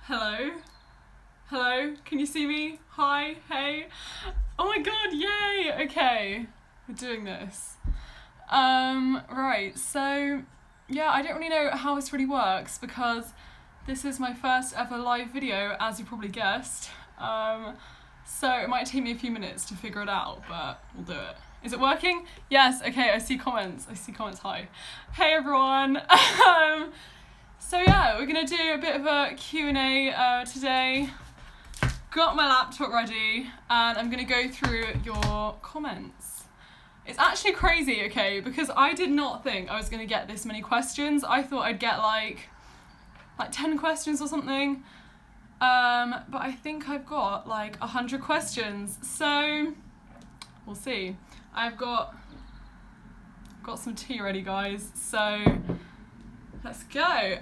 Hello? Hello? Can you see me? Hi? Hey? Oh my god, yay! Okay, we're doing this. Right, so, yeah, I don't really know how this really works because this is my first ever live video, as you probably guessed. So it might take me a few minutes to figure it out, but we'll do it. Is it working? Yes, okay, I see comments, hi. Hey everyone! So yeah, we're gonna do a bit of a Q&A today. Got my laptop ready, and I'm gonna go through your comments. It's actually crazy, okay, because I did not think I was gonna get this many questions. I thought I'd get like 10 questions or something. But I think I've got like 100 questions, so we'll see. I've got some tea ready, guys, so let's go.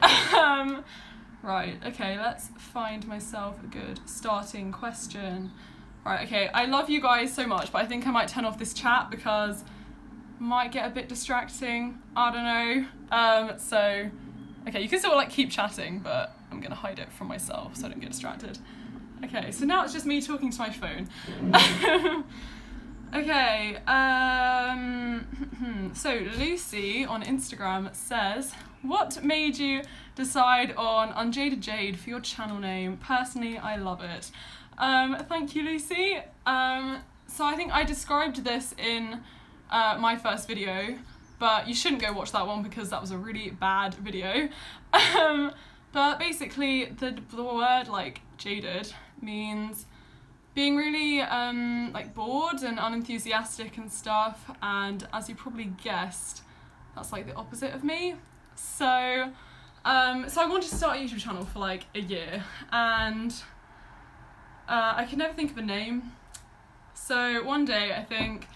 Right, okay, let's find myself a good starting question. Right, okay, I love you guys so much, but I think I might turn off this chat because it might get a bit distracting. I don't know. So, okay, you can still keep chatting, but I'm gonna hide it from myself so I don't get distracted. Okay, so now it's just me talking to my phone. Okay, so Lucy on Instagram says, what made you decide on UnJaded Jade for your channel name? Personally, I love it. Thank you, Lucy. So I think I described this in my first video, but you shouldn't go watch that one because that was a really bad video. But basically, the word jaded means being really bored and unenthusiastic and stuff, and as you probably guessed, that's the opposite of me. So I wanted to start a YouTube channel for a year, and I could never think of a name. So one day, I think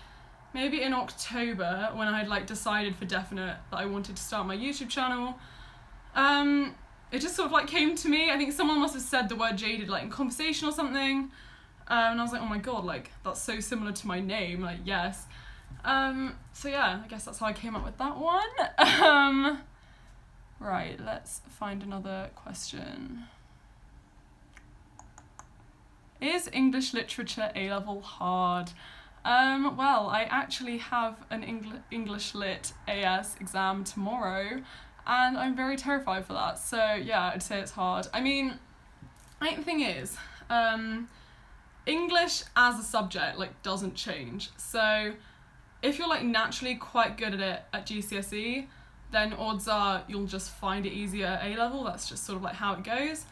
maybe in October, when I had decided for definite that I wanted to start my YouTube channel, it just sort of came to me. I think someone must have said the word jaded in conversation or something. And I was like, oh my god, that's so similar to my name, yes. So yeah, I guess that's how I came up with that one. Right, let's find another question. Is English literature A-level hard? Well, I actually have an English Lit AS exam tomorrow, and I'm very terrified for that, so yeah, I'd say it's hard. I mean, I think the thing is, English as a subject doesn't change. So if you're naturally quite good at it at GCSE, then odds are you'll just find it easier at A-level. That's just sort of how it goes.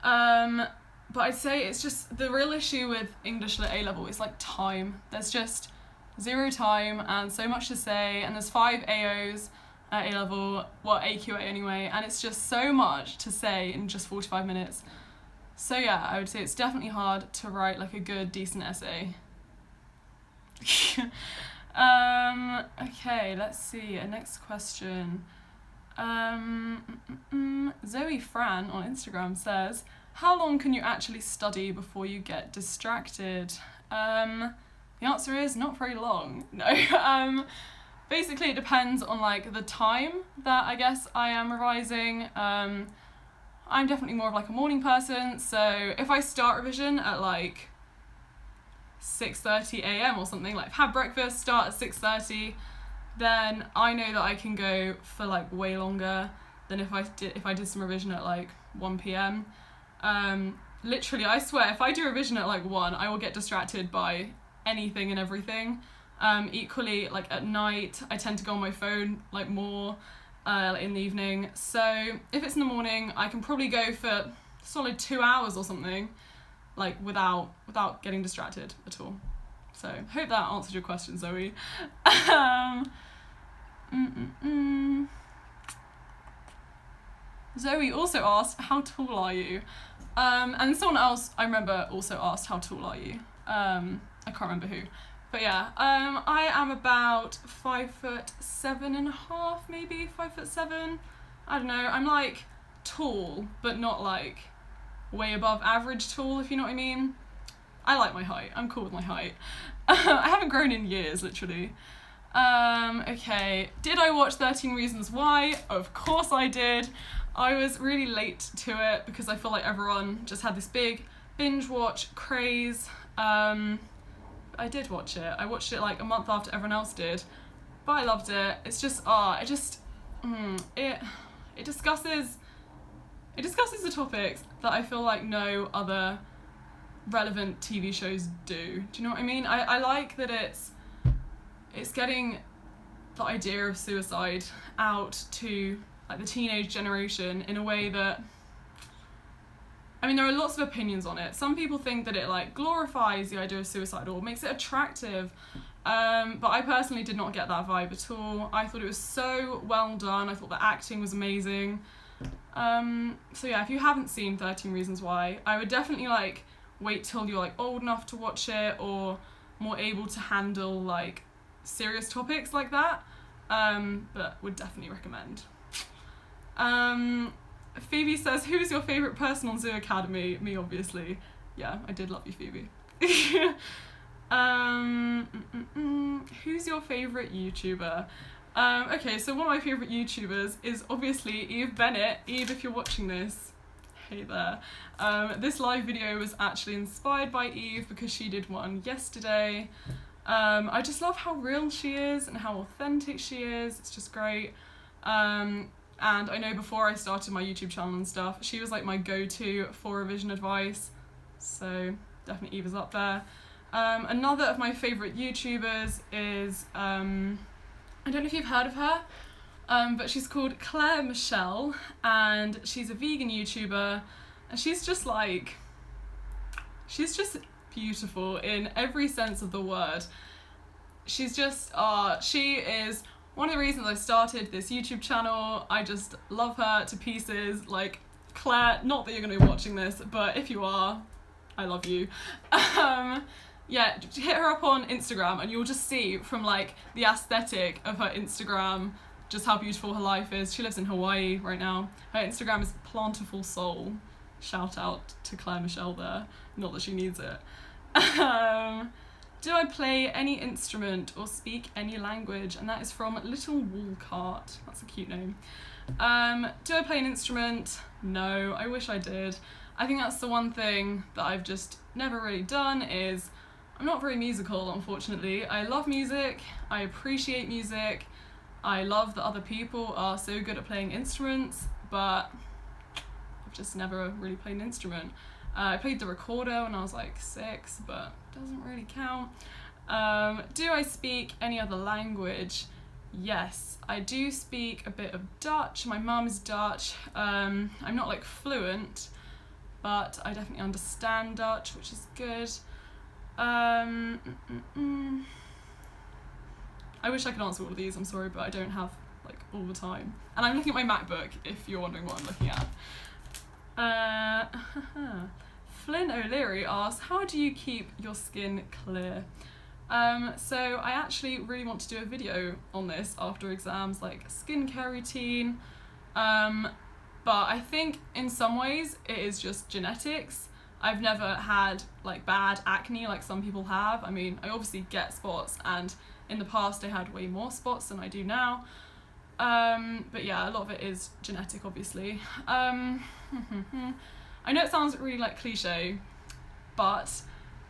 But I'd say it's just the real issue with English at A-level is time. There's just zero time and so much to say, and there's 5 AOs at A-level, well, AQA anyway, and it's just so much to say in just 45 minutes. So yeah, I would say it's definitely hard to write a good, decent essay. Okay, let's see, a next question. Zoe Fran on Instagram says, how long can you actually study before you get distracted? The answer is not very long, no. Basically it depends on the time that I guess I am revising. I'm definitely more of a morning person, so if I start revision at 6:30 a.m. or something, have breakfast, start at 6:30, then I know that I can go for way longer than if I did some revision at 1 p.m. Literally, I swear, if I do revision at 1, I will get distracted by anything and everything. Equally, at night, I tend to go on my phone more. In the evening, so if it's in the morning, I can probably go for a solid 2 hours or something, without getting distracted at all. So hope that answered your question, Zoe. Zoe also asked, how tall are you? And someone else I remember also asked, how tall are you? I can't remember who. But yeah, I am about 5'7.5", maybe 5'7". I don't know. I'm tall, but not way above average tall, if you know what I mean. I like my height. I'm cool with my height. I haven't grown in years, literally. Okay, did I watch 13 Reasons Why? Of course I did. I was really late to it because I feel like everyone just had this big binge watch craze. I did watch it. I watched it like a month after everyone else did, but I loved it. It's just it discusses the topics that I feel like no other relevant TV shows do. Do you know what I mean? I like that it's getting the idea of suicide out to like the teenage generation in a way that, I mean, there are lots of opinions on it. Some people think that it like glorifies the idea of suicide or makes it attractive, but I personally did not get that vibe at all. I thought it was so well done. I thought the acting was amazing. So yeah, if you haven't seen 13 Reasons Why, I would definitely like wait till you're like old enough to watch it or more able to handle like serious topics like that, but would definitely recommend. Phoebe says, who's your favourite person on Zoo Academy? Me, obviously. Yeah, I did love you, Phoebe. Who's your favourite YouTuber? Okay, so one of my favourite YouTubers is obviously Eve Bennett. Eve, if you're watching this, hey there. This live video was actually inspired by Eve because she did one yesterday. I just love how real she is and how authentic she is. It's just great. And I know before I started my YouTube channel and stuff, she was like my go-to for revision advice. So definitely Eve is up there. Another of my favourite YouTubers is, I don't know if you've heard of her, but she's called Claire Michelle, and she's a vegan YouTuber, and she's just beautiful in every sense of the word. She's just, she is one of the reasons I started this YouTube channel. I just love her to pieces. Like, Claire, not that you're going to be watching this, but if you are, I love you. Yeah, hit her up on Instagram and you'll just see from like the aesthetic of her Instagram just how beautiful her life is. She lives in Hawaii right now. Her Instagram is Plantiful Soul. Shout out to Claire Michelle there. Not that she needs it. Do I play any instrument or speak any language? And that is from Little Wool Cart. That's a cute name. Do I play an instrument? No, I wish I did. I think that's the one thing that I've just never really done is I'm not very musical, unfortunately. I love music, I appreciate music, I love that other people are so good at playing instruments, but I've just never really played an instrument. I played the recorder when I was like 6, but it doesn't really count. Do I speak any other language? Yes, I do speak a bit of Dutch. My mum is Dutch. I'm not like fluent, but I definitely understand Dutch, which is good. I wish I could answer all of these, I'm sorry, but I don't have like all the time. And I'm looking at my MacBook, if you're wondering what I'm looking at. Flynn O'Leary asks, how do you keep your skin clear? So I actually really want to do a video on this after exams, like skincare routine. But I think in some ways it is just genetics. I've never had like bad acne like some people have. I mean, I obviously get spots, and in the past I had way more spots than I do now. But yeah, a lot of it is genetic, obviously. I know it sounds really like cliche, but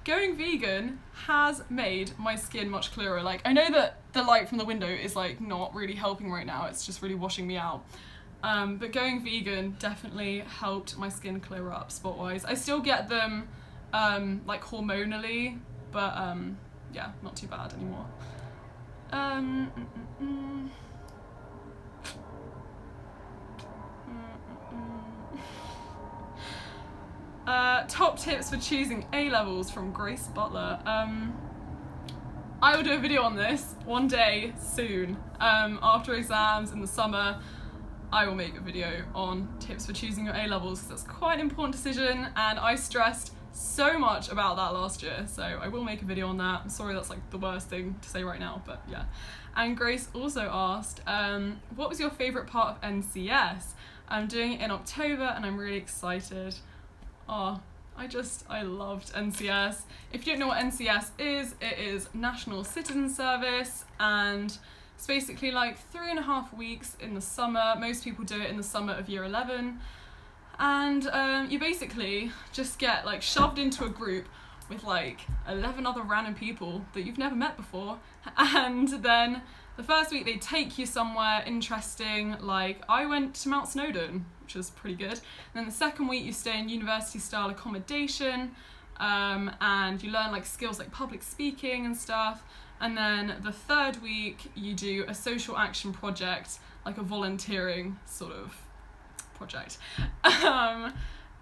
going vegan has made my skin much clearer. Like, I know that the light from the window is like not really helping right now, it's just really washing me out. But going vegan definitely helped my skin clear up spot-wise. I still get them like hormonally, but yeah, not too bad anymore. Top tips for choosing A-levels from Grace Butler. I will do a video on this one day soon. After exams in the summer, I will make a video on tips for choosing your A-levels because that's quite an important decision, and I stressed so much about that last year, so I will make a video on that. I'm sorry that's like the worst thing to say right now, but yeah. And Grace also asked, what was your favourite part of NCS? I'm doing it in October and I'm really excited. Oh, I loved NCS. If you don't know what NCS is, it is National Citizen Service, and It's basically like 3.5 weeks in the summer. Most people do it in the summer of year 11. And you basically just get like shoved into a group with like 11 other random people that you've never met before. And then the first week they take you somewhere interesting, like I went to Mount Snowdon, which was pretty good. And then the second week you stay in university style accommodation, and you learn like skills like public speaking and stuff. And then the third week you do a social action project, like a volunteering sort of project.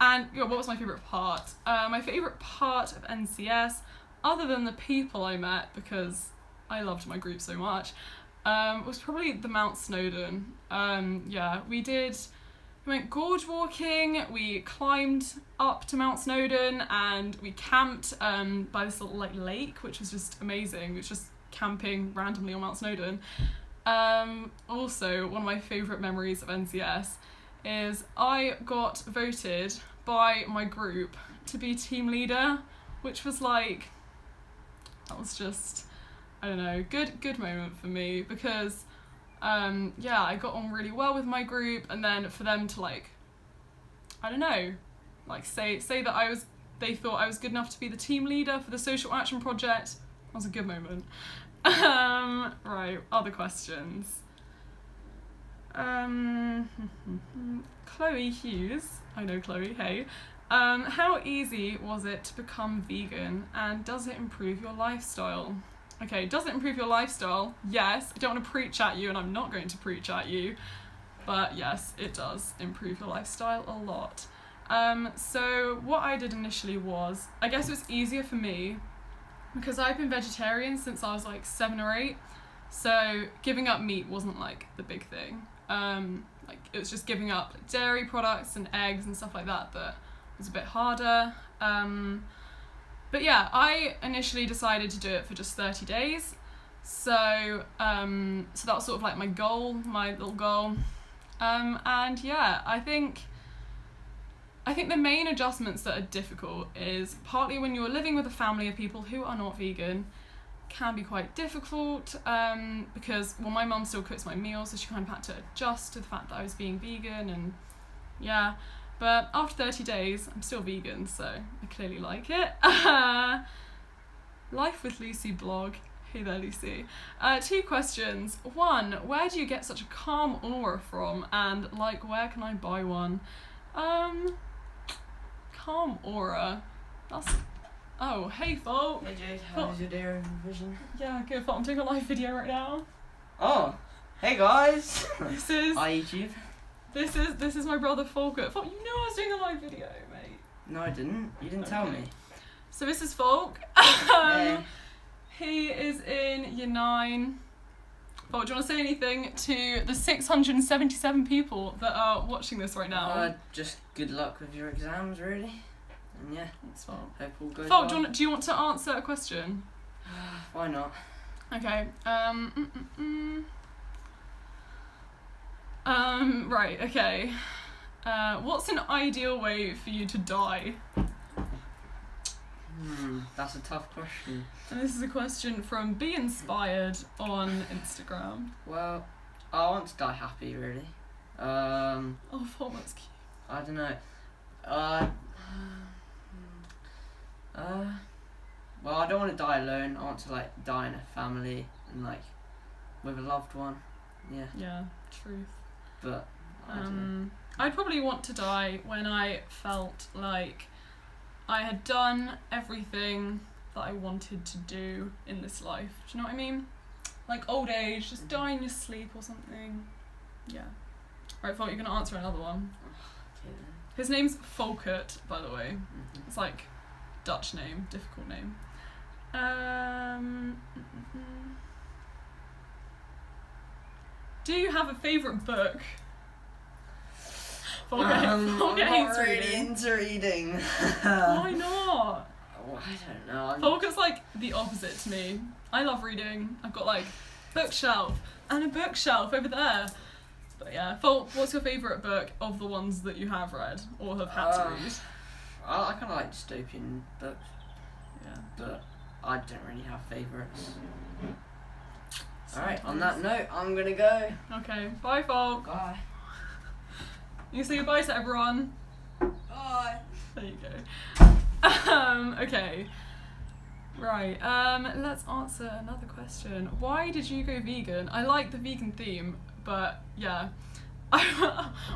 And what was my favourite part? My favourite part of NCS, other than the people I met, because I loved my group so much, was probably the Mount Snowdon. We went gorge walking, we climbed up to Mount Snowdon, and we camped by this little like lake, which was just amazing. It was just camping randomly on Mount Snowdon. Also, one of my favourite memories of NCS is I got voted by my group to be team leader, which was like, that was just, I don't know, good moment for me, because I got on really well with my group, and then for them to like, I don't know, like say that they thought I was good enough to be the team leader for the social action project, that was a good moment. Right, other questions. Chloe Hughes, I know Chloe, hey. How easy was it to become vegan, and does it improve your lifestyle? Okay, does it improve your lifestyle? Yes. I don't want to preach at you, and I'm not going to preach at you, but yes, it does improve your lifestyle a lot. So what I did initially was, I guess it was easier for me because I've been vegetarian since I was like 7 or 8, so giving up meat wasn't like the big thing. Like it was just giving up dairy products and eggs and stuff like that was a bit harder. But yeah, I initially decided to do it for just 30 days. So that was sort of like my little goal. And yeah, I think the main adjustments that are difficult is partly when you're living with a family of people who are not vegan, can be quite difficult, because, well, my mum still cooks my meals, so she kind of had to adjust to the fact that I was being vegan, and yeah. But after 30 days, I'm still vegan, so I clearly like it. Life with Lucy blog. Hey there, Lucy. 2 questions. 1, where do you get such a calm aura from? And, like, where can I buy one? Calm aura. That's... Oh, hey, Folk. Hey, Jade. How's your day vision? Yeah, good, Folk. I'm doing a live video right now. Oh, hey, guys. This is... Hi, YouTube. This is my brother, Folker. Folk, you knew I was doing a live video, mate. No, I didn't. You didn't tell me. So this is Folk. Hey. He is in year 9. Folk, do you want to say anything to the 677 people that are watching this right now? Just good luck with your exams, really. And yeah, thanks, Folk. Hope all goes Folk, well. do you want to answer a question? Why not? Okay. Right, okay. What's an ideal way for you to die? That's a tough question. And this is a question from Be Inspired on Instagram. Well, I want to die happy, really. Oh, Folk, that's cute. I don't know. Well, I don't want to die alone. I want to, like, die in a family and, like, with a loved one. Yeah. Yeah, truth. But I don't know. I'd probably want to die when I felt like I had done everything that I wanted to do in this life. Do you know what I mean? Like old age, just die in your sleep or something. Yeah. Right, Folk, you're going to answer another one. Okay, then. His name's Volkert, by the way. Mm-hmm. It's like Dutch name, difficult name. Do you have a favourite book? I'm not really into reading. Why not? Oh, I don't know. Volkert's like the opposite to me. I love reading. I've got like bookshelf and a bookshelf over there. But yeah, Folk, what's your favourite book of the ones that you have read or have had to read? I kind of like dystopian books. Yeah. But I don't really have favourites. Alright, on that note, I'm gonna go. Okay, bye, folk. Bye. You say goodbye to everyone. Bye. There you go. Okay. Right, let's answer another question. Why did you go vegan? I like the vegan theme, but yeah.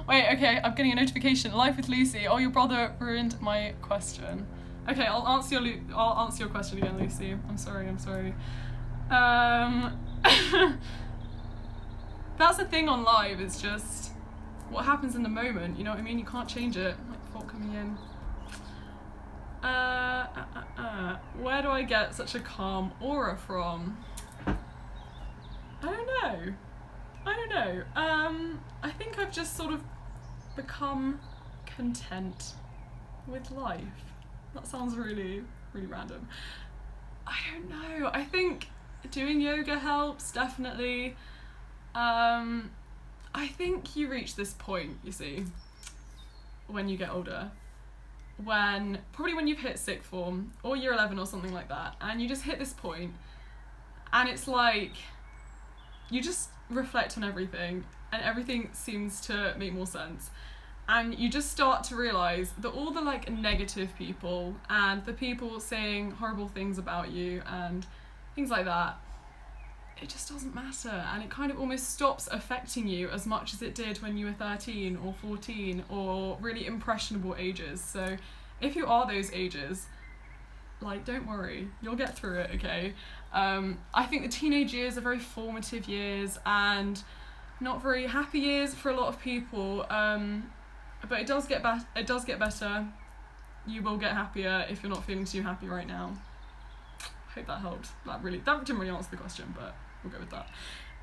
Wait, okay, I'm getting a notification. Life with Lucy. Oh, your brother ruined my question. Okay, I'll answer your question again, Lucy. I'm sorry. That's the thing on live, it's just what happens in the moment, you know what I mean? You can't change it. Like thought coming in. Where do I get such a calm aura from? I don't know. I think I've just sort of become content with life. That sounds really, really random. I don't know. I think doing yoga helps, definitely. I think you reach this point, you see, when you get older. Probably when you've hit sixth form or year 11 or something like that, and you just hit this point and it's like you just reflect on everything and everything seems to make more sense, and you just start to realise that all the like negative people and the people saying horrible things about you and things like that, it just doesn't matter, and it kind of almost stops affecting you as much as it did when you were 13 or 14 or really impressionable ages. So if you are those ages, like, don't worry, you'll get through it, okay? I think the teenage years are very formative years and not very happy years for a lot of people, but it does get better. You will get happier if you're not feeling too happy right now. I hope that helped. That didn't really answer the question, but we'll go with that.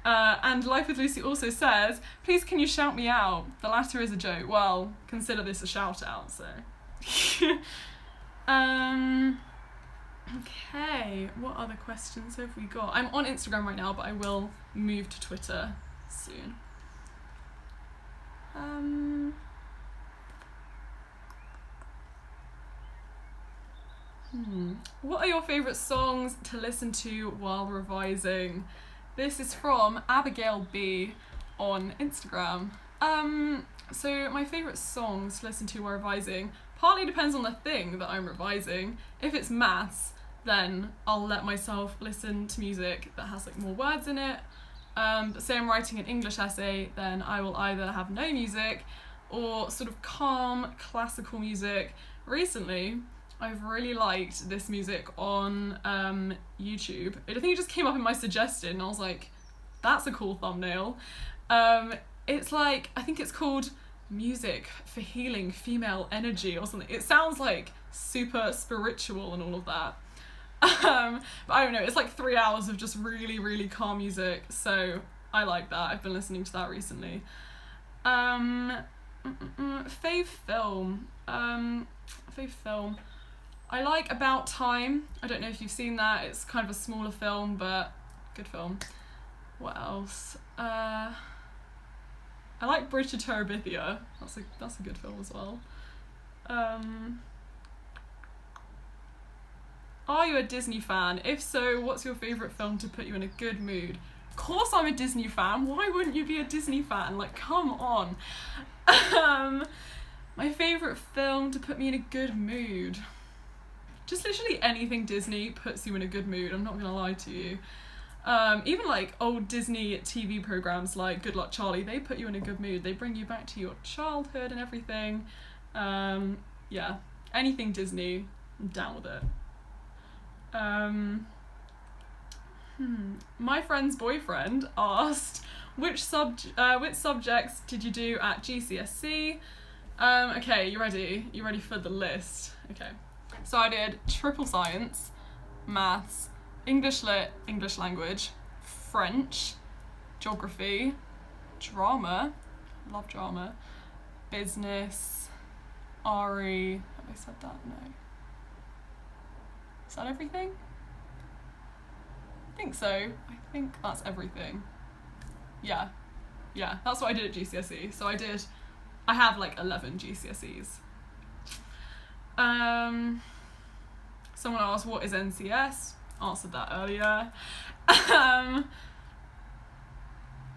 And Life with Lucy also says, please can you shout me out? The latter is a joke. Well, consider this a shout out, so. Okay, what other questions have we got? I'm on Instagram right now, but I will move to Twitter soon. What are your favourite songs to listen to while revising? This is from Abigail B on Instagram. So my favourite songs to listen to while revising partly depends on the thing that I'm revising. If it's maths, then I'll let myself listen to music that has like more words in it. But say I'm writing an English essay, then I will either have no music or sort of calm classical music. Recently, I've really liked this music on YouTube. I think it just came up in my suggested and I was like, that's a cool thumbnail. It's like, I think it's called Music for Healing Female Energy or something. It sounds like super spiritual and all of that. But I don't know, it's like 3 hours of just really, really calm music, so I like that. I've been listening to that recently. Fave film. I like About Time. I don't know if you've seen that. It's kind of a smaller film, but good film. What else? I like Bridge to Terabithia. That's a good film as well. Are you a Disney fan? If so, what's your favourite film to put you in a good mood? Of course I'm a Disney fan. Why wouldn't you be a Disney fan? Like, come on. My favourite film to put me in a good mood. Just literally anything Disney puts you in a good mood, I'm not gonna lie to you. Even like old Disney TV programs like Good Luck Charlie, they put you in a good mood. They bring you back to your childhood and everything. Yeah, anything Disney, I'm down with it. My friend's boyfriend asked, which subjects did you do at GCSE? Okay, you ready? You ready for the list? Okay. So I did triple science, maths, English lit, English language, French, geography, drama, love drama, business, RE, have I said that? No. Is that everything? I think so. I think that's everything. Yeah, that's what I did at GCSE. So I have like 11 GCSEs. Someone asked, what is NCS? Answered that earlier.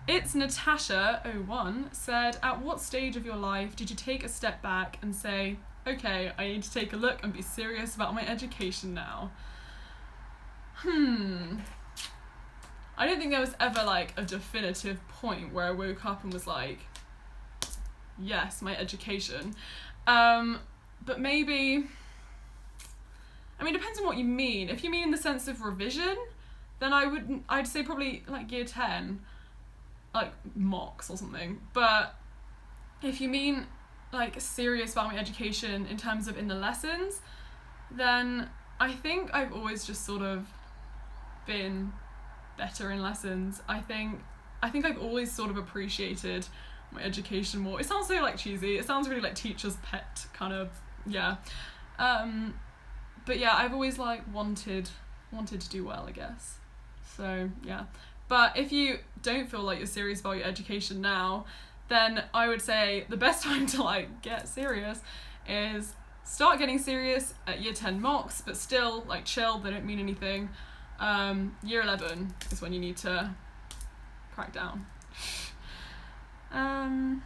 It's Natasha01 said, at what stage of your life did you take a step back and say, okay, I need to take a look and be serious about my education now? I don't think there was ever like a definitive point where I woke up and was like, yes, my education. But maybe, I mean, it depends on what you mean. If you mean in the sense of revision, then I'd say probably like year 10, like mocks or something. But if you mean like serious about my education in terms of in the lessons, then I think I've always just sort of been better in lessons. I think I've always sort of appreciated my education more. It sounds so like cheesy. It sounds really like teacher's pet kind of, yeah. But yeah, I've always like wanted to do well, I guess. So yeah. But if you don't feel like you're serious about your education now, then I would say the best time to like get serious is start getting serious at year 10 mocks, but still like chill, they don't mean anything. Year 11 is when you need to crack down. Dun,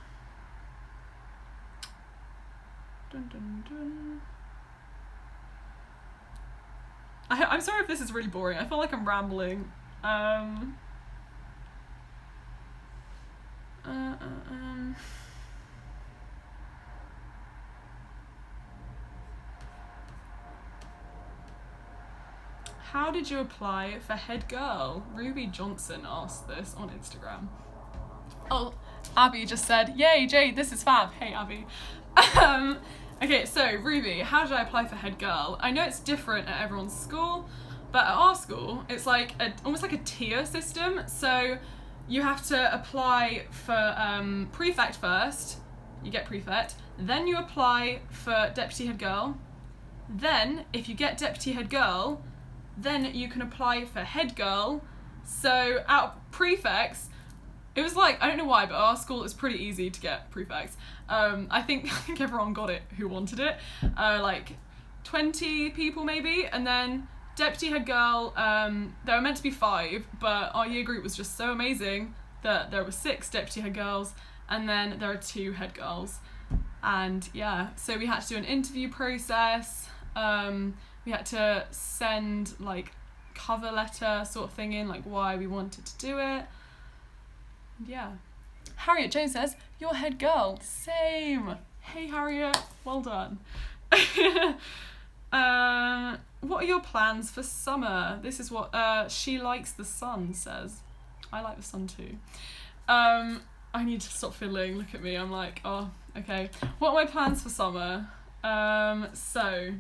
dun, dun. I'm sorry if this is really boring. I feel like I'm rambling. How did you apply for head girl? Ruby Johnson asked this on Instagram. Oh, Abby just said, yay, Jade, this is fab. Hey, Abby. Okay, so Ruby, how did I apply for head girl? I know it's different at everyone's school, but at our school, it's like almost like a tier system. So you have to apply for prefect first, you get prefect, then you apply for deputy head girl, then if you get deputy head girl, then you can apply for head girl. So out of prefects, it was like, I don't know why, but our school is pretty easy to get prefects. I think everyone got it who wanted it, like 20 people maybe, and then deputy head girl, there were meant to be 5, but our year group was just so amazing that there were 6 deputy head girls, and then there are 2 head girls. And yeah, so we had to do an interview process, we had to send like cover letter sort of thing in, like why we wanted to do it. Yeah. Harriet Jones says, you're head girl. Same. Hey Harriet, well done. What are your plans for summer? This is what She Likes the Sun says. I like the sun too. I need to stop fiddling. Look at me. I'm like, oh, okay. What are my plans for summer? So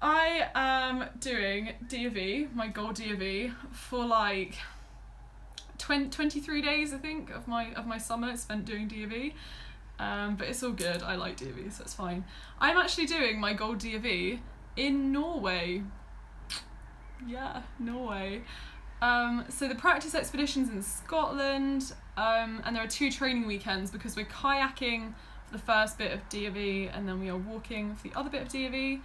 I am doing D&V, my gold D&V, for like 23 days, I think, of my summer spent doing D&V. But it's all good. I like D&V, so it's fine. I'm actually doing my gold D&V in Norway. Yeah, Norway. So the practice expedition's in Scotland, and there are 2 training weekends because we're kayaking for the first bit of D&V and then we are walking for the other bit of D&V.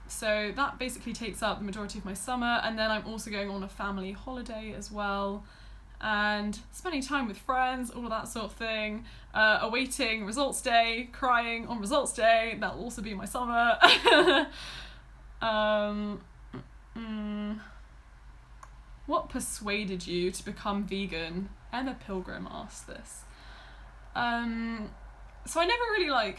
So that basically takes up the majority of my summer, and then I'm also going on a family holiday as well, and spending time with friends, all of that sort of thing, awaiting results day, crying on results day. That'll also be my summer. What persuaded you to become vegan? Emma Pilgrim asked this. So I never really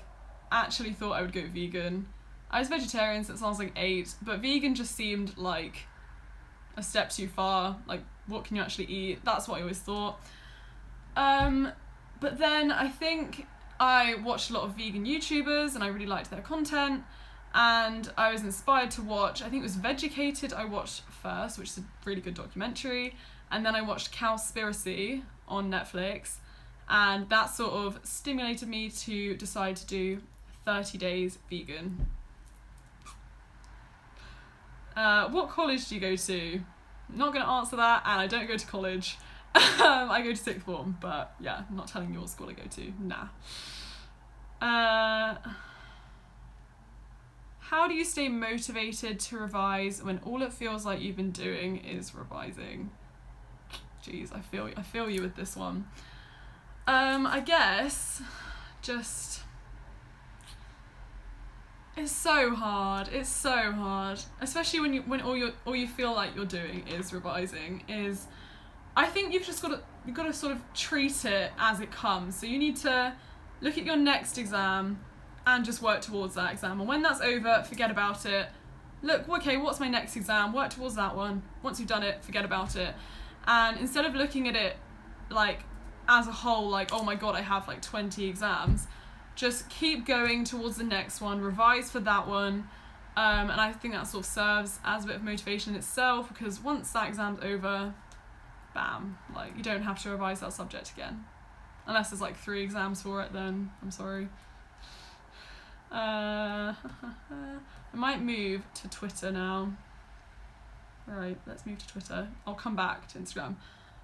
actually thought I would go vegan. I was vegetarian since I was 8, but vegan just seemed like a step too far. Like, what can you actually eat? That's what I always thought. But then I think I watched a lot of vegan YouTubers and I really liked their content, and I was inspired to watch, I think it was Vegucated I watched first, which is a really good documentary, and then I watched Cowspiracy on Netflix, and that sort of stimulated me to decide to do 30 days vegan. What college do you go to? I'm not going to answer that, and I don't go to college. I go to 6th form, but yeah, I'm not telling you what school I go to. Nah. How do you stay motivated to revise when all it feels like you've been doing is revising? Jeez, I feel you with this one. I guess just it's so hard. It's so hard, especially when all you feel like you're doing is revising. I think you've got to sort of treat it as it comes. So you need to look at your next exam and just work towards that exam. And when that's over, forget about it. Look, okay, what's my next exam? Work towards that one. Once you've done it, forget about it. And instead of looking at it like as a whole, like, oh my god, I have like 20 exams, just keep going towards the next one, revise for that one. And I think that sort of serves as a bit of motivation in itself, because once that exam's over, bam, like you don't have to revise that subject again. Unless there's like 3 exams for it, then I'm sorry. I might move to Twitter now. Right, let's move to Twitter. I'll come back to Instagram.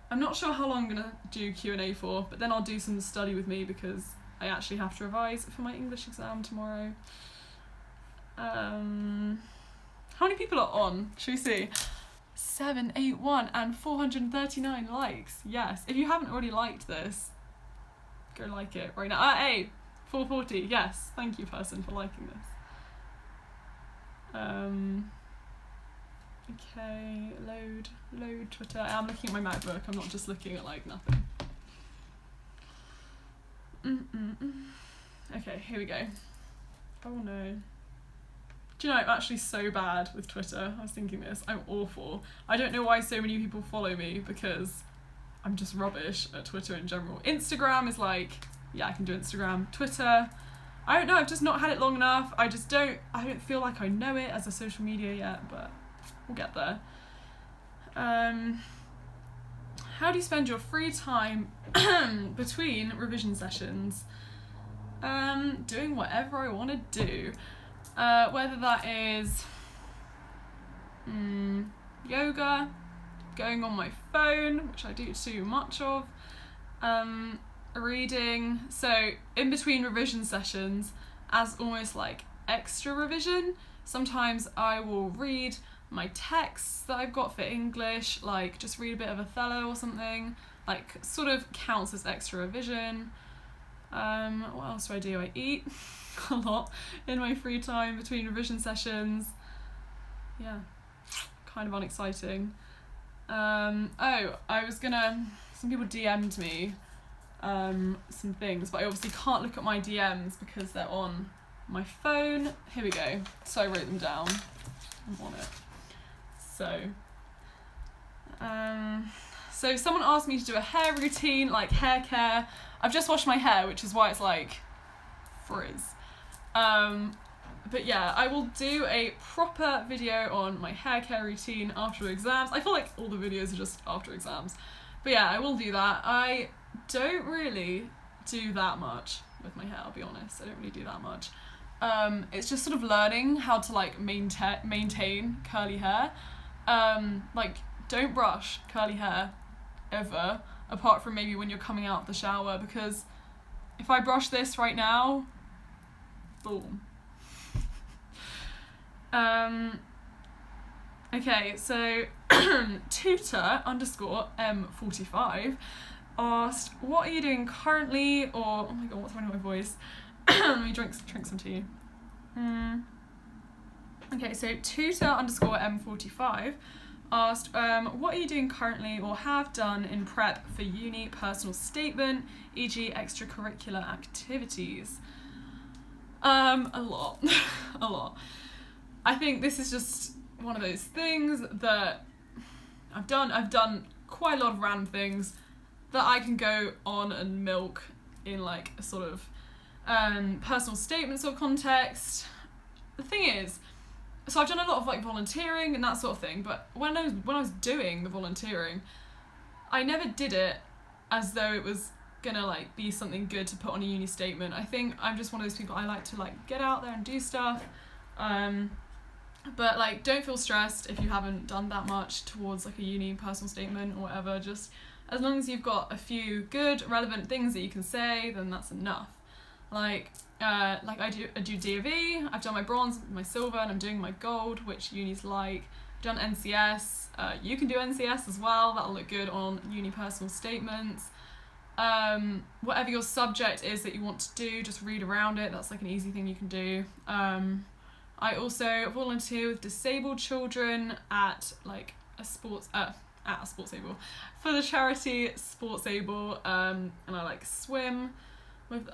I'm not sure how long I'm gonna do Q&A for, but then I'll do some study with me because I actually have to revise for my English exam tomorrow. How many people are on? Should we see? 781 and 439 likes. Yes, if you haven't already liked this, go like it right now. Hey, 440. Yes, thank you, person, for liking this. Okay, load Twitter. I am looking at my MacBook. I'm not just looking at like nothing. Okay, here we go. Oh no. Do you know, I'm actually so bad with Twitter. I was thinking this. I'm awful. I don't know why so many people follow me, because I'm just rubbish at Twitter in general. Instagram is like, yeah, I can do Instagram. Twitter, I don't know, I've just not had it long enough. I don't feel like I know it as a social media yet, but we'll get there. How do you spend your free time between revision sessions? Doing whatever I want to do. Whether that is yoga, going on my phone, which I do too much of, reading. So in between revision sessions, as almost like extra revision, sometimes I will read my texts that I've got for English, like just read a bit of Othello or something, like sort of counts as extra revision. What else do? I eat a lot in my free time between revision sessions. Yeah, kind of unexciting. Some people DM'd me some things, but I obviously can't look at my DMs because they're on my phone. Here we go. So I wrote them down. I'm on it. So someone asked me to do a hair routine, like hair care. I've just washed my hair, which is why it's like frizz. But yeah, I will do a proper video on my hair care routine after exams. I feel like all the videos are just after exams. But yeah, I will do that. I don't really do that much with my hair, I'll be honest. I don't really do that much. It's just sort of learning how to like maintain curly hair. Like, don't brush curly hair ever, apart from maybe when you're coming out of the shower, because if I brush this right now, boom. Okay, so tutor_M45 asked, what are you doing currently, or, oh my god, what's wrong with my voice? Let me drink some tea. Okay, so tutor_M45 asked, what are you doing currently or have done in prep for uni personal statement, e.g. extracurricular activities? A lot. A lot. I think this is just one of those things that I've done quite a lot of random things that I can go on and milk in like a sort of personal statement sort of context. The thing is, so I've done a lot of like volunteering and that sort of thing, but when I was doing the volunteering, I never did it as though it was gonna like be something good to put on a uni statement. I think I'm just one of those people, I like to like get out there and do stuff. But like, don't feel stressed if you haven't done that much towards like a uni personal statement or whatever. Just as long as you've got a few good relevant things that you can say, then that's enough. Like I do D of E, I've done my bronze, my silver, and I'm doing my gold, which unis like. done NCS, you can do NCS as well, that'll look good on uni personal statements. Whatever your subject is that you want to do, just read around it, that's like an easy thing you can do. I also volunteer with disabled children at like a Sportsable for the charity Sportsable, and I like swim with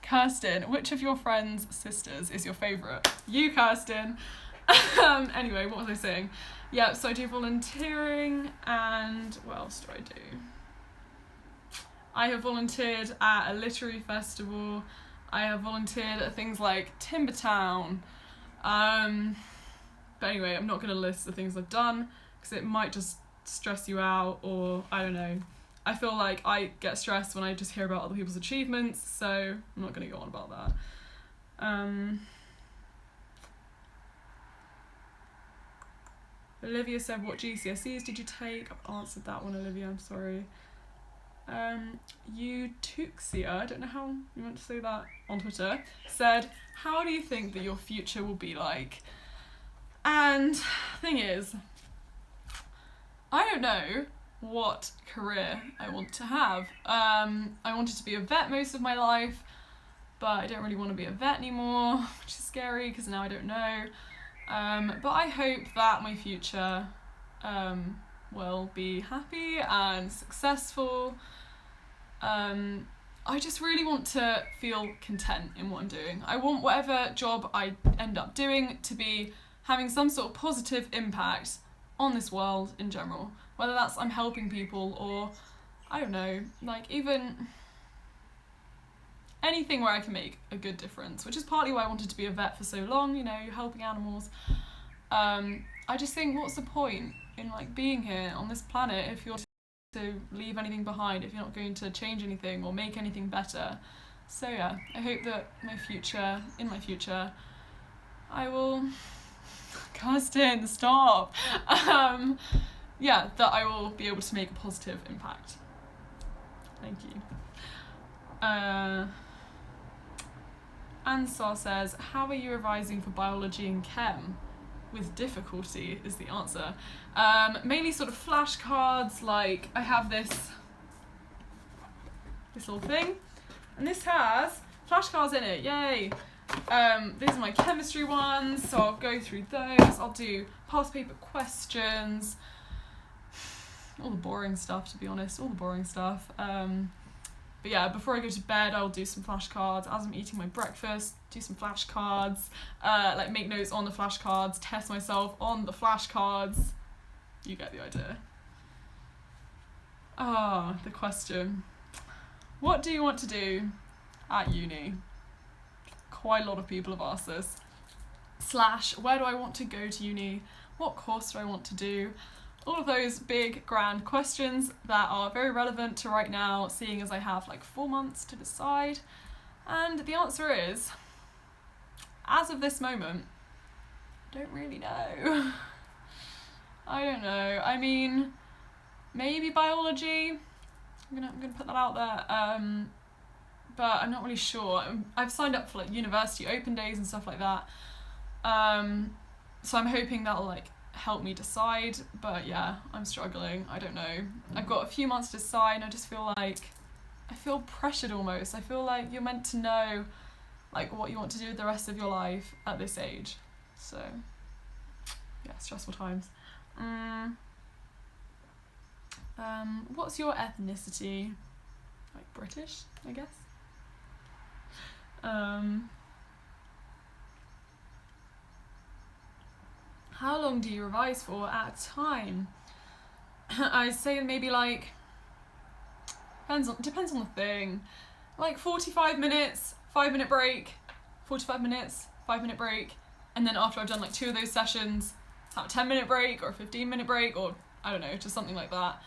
Kirsten. Which of your friends' sisters is your favourite? You, Kirsten. Anyway, what was I saying? Yeah, so I do volunteering, and what else do I do? I have volunteered at a literary festival. I have volunteered at things like Timbertown. But anyway, I'm not going to list the things I've done because it might just stress you out, or I don't know. I feel like I get stressed when I just hear about other people's achievements, so I'm not going to go on about that. Olivia said, what GCSEs did you take? I've answered that one, Olivia, I'm sorry. Eutuxia, I don't know how you want to say that, on Twitter, said, how do you think that your future will be like? And thing is, I don't know what career I want to have. I wanted to be a vet most of my life, but I don't really want to be a vet anymore, which is scary because now I don't know. But I hope that my future will be happy and successful. I just really want to feel content in what I'm doing. I want whatever job I end up doing to be having some sort of positive impact on this world in general. Whether that's I'm helping people or, I don't know, like even anything where I can make a good difference, which is partly why I wanted to be a vet for so long, you know, you're helping animals. I just think, what's the point in like being here on this planet if you're to leave anything behind, if you're not going to change anything or make anything better? So yeah, I hope that in my future, I will, Kirsten, stop! Yeah, that I will be able to make a positive impact. Thank you. Ansar says, how are you revising for biology and chem? With difficulty is the answer. Mainly sort of flashcards, like I have this little thing, and this has flashcards in it, yay! These are my chemistry ones, so I'll go through those, I'll do past paper questions, all the boring stuff, to be honest, all the boring stuff. But yeah, before I go to bed, I'll do some flashcards. As I'm eating my breakfast, do some flashcards, like make notes on the flashcards, test myself on the flashcards. You get the idea. The question. What do you want to do at uni? Quite a lot of people have asked this. / where do I want to go to uni? What course do I want to do? All of those big, grand questions that are very relevant to right now, seeing as I have like 4 months to decide. And the answer is, as of this moment, I don't really know. I don't know. I mean, maybe biology. I'm gonna put that out there. But I'm not really sure. I've signed up for like university open days and stuff like that. So I'm hoping that'll like help me decide, but yeah, I'm struggling. I don't know. I've got a few months to decide, and I just feel like I feel pressured almost. I feel like you're meant to know like what you want to do with the rest of your life at this age. So yeah, stressful times. What's your ethnicity? Like British, I guess. How long do you revise for at a time? I'd say maybe like, depends on the thing. Like 45 minutes, 5-minute break, 45 minutes, 5-minute break, and then after I've done like 2 of those sessions, have a 10-minute break or a 15-minute break, or I don't know, just something like that.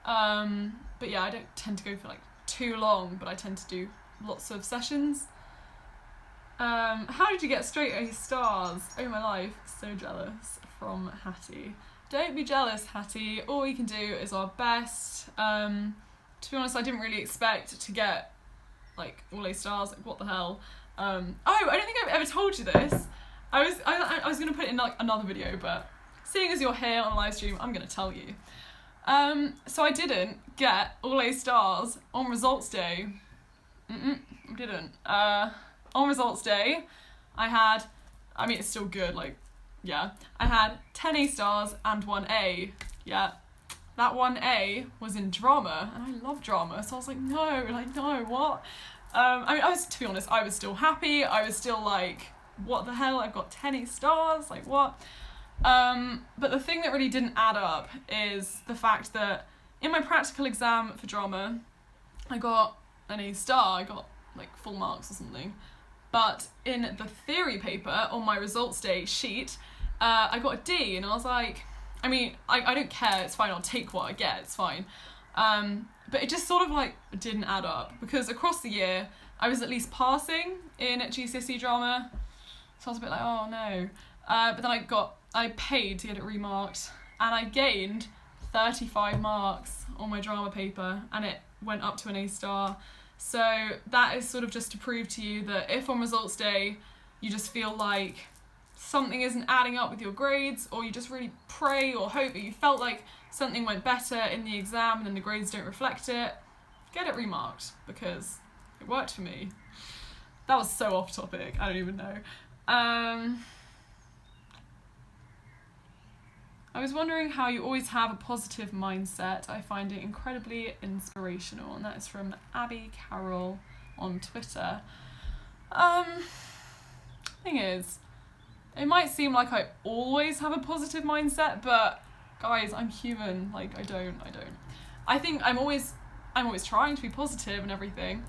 But yeah, I don't tend to go for like too long, but I tend to do lots of sessions. How did you get straight A stars? Oh my life, so jealous, from Hattie. Don't be jealous, Hattie. All we can do is our best. To be honest, I didn't really expect to get like all A stars. Like what the hell? Oh, I don't think I've ever told you this. I was gonna put it in like another video, but seeing as you're here on a live stream, I'm going to tell you. So I didn't get all A stars on results day. I didn't. On results day, I had, I mean, it's still good, like, yeah. I had 10 A stars and 1 A, yeah. That 1 A was in drama, and I love drama, so I was like, no, what? I mean, to be honest, I was still happy. I was still like, what the hell? I've got 10 A stars, like what? But the thing that really didn't add up is the fact that in my practical exam for drama, I got an A star. I got like full marks or something. But in the theory paper on my results day sheet, I got a D, and I was like, I mean, I don't care, it's fine, I'll take what I get, it's fine. But it just sort of like didn't add up, because across the year, I was at least passing in GCSE drama, so I was a bit like, oh no. But then I paid to get it remarked, and I gained 35 marks on my drama paper, and it went up to an A star. So that is sort of just to prove to you that if on results day you just feel like something isn't adding up with your grades, or you just really pray or hope that you felt like something went better in the exam and then the grades don't reflect it, get it remarked, because it worked for me. That was so off topic, I don't even know. I was wondering how you always have a positive mindset. I find it incredibly inspirational. And that is from Abby Carroll on Twitter. Thing is, it might seem like I always have a positive mindset, but guys, I'm human. Like, I don't. I think I'm always trying to be positive and everything.